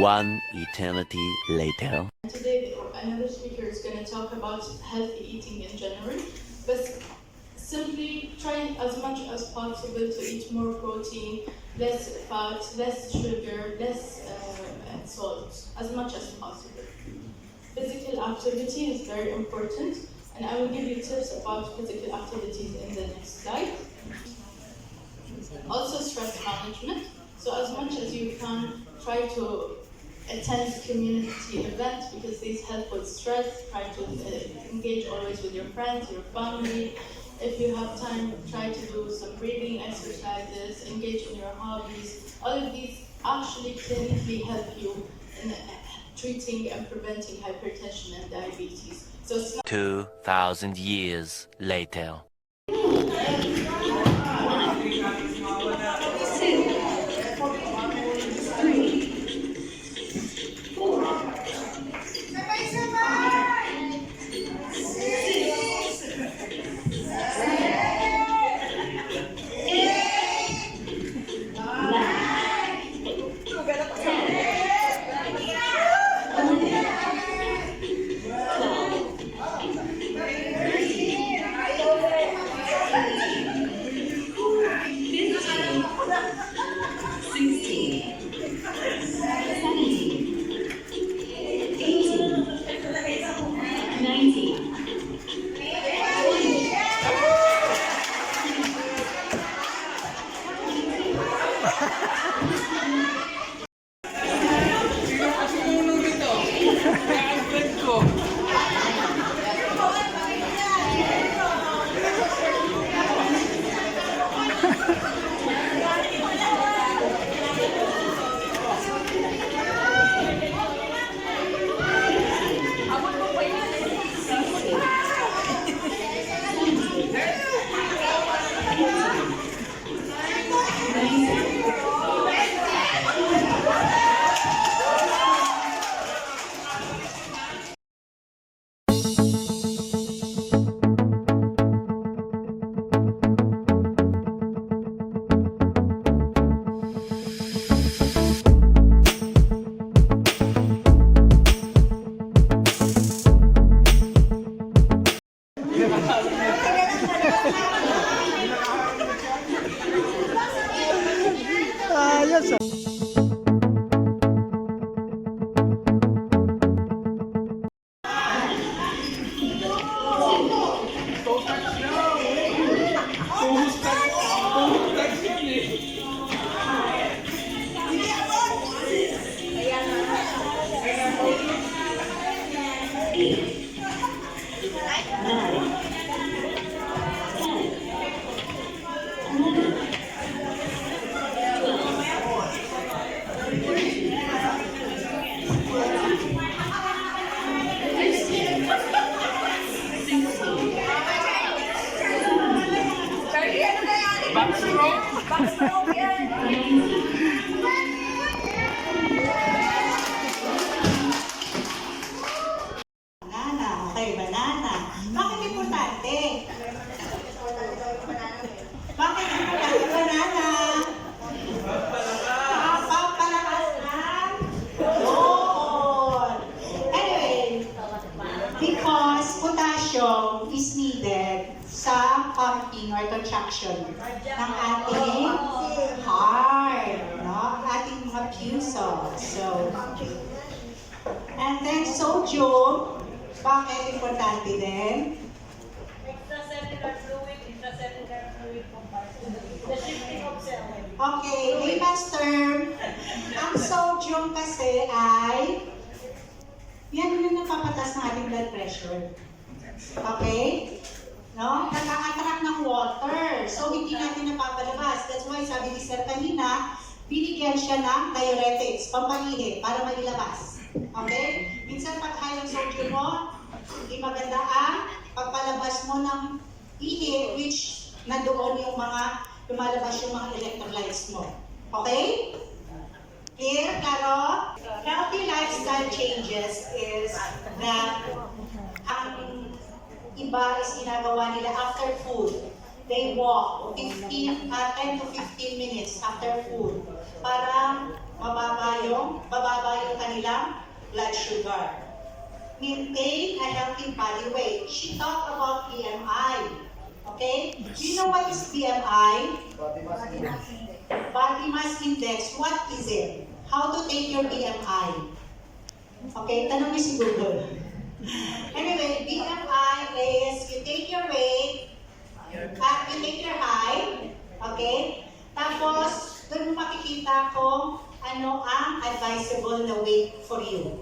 One eternity later. Today, another speaker is going to talk about healthy eating in general, but simply try as much as possible to eat more protein, less fat, less sugar, less salt, as much as possible. Physical activity is very important, and I will give you tips about physical activities in the next slide. Also, stress management. So as much as you can, try to attend community events because these help with stress. Try to engage always with your friends, your family. If you have time, try to do some breathing exercises, engage in your hobbies. All of these actually clinically help you in treating and preventing hypertension and diabetes. So it's not 2,000 years later. Banana. Bakit importante? Bakit importante banana? Pampalakas ng bone. Anyway, because potassium is needed sa pumping or contraction ng ating heart, no? Ating mga puso. So, and then sodium. Bakit importante din? Intracellular fluid compartment. The shifting of cell. Okay, layman's term. Ang sodium kasi ay yan yung napapatas ng ating blood pressure. Okay? No? Naka-attract ng water. So, hindi natin napapalabas. That's why, sabi ni Sir kanina, binigyan siya ng diuretics, pampalihi, para mailabas. Okay? Minsan pag high ang sodium mo, hindi maganda ang pagpalabas mo ng ihi, which nandoon yung mga, lumalabas yung mga electrolytes mo. Okay? Clear? Klaro? Healthy lifestyle changes is that ang iba is ginagawa nila after food. They walk 10 to 15 minutes after food para bababa yung kanilang blood sugar. Maintain a healthy body weight. She talked about BMI. Okay? Do you know what is BMI? Body mass index. What is it? How to take your BMI? Okay, tanong niyo si Google. Anyway, BMI is you take your weight, you take your height, okay? Tapos, doon makikita kung ano ang advisable na weight for you.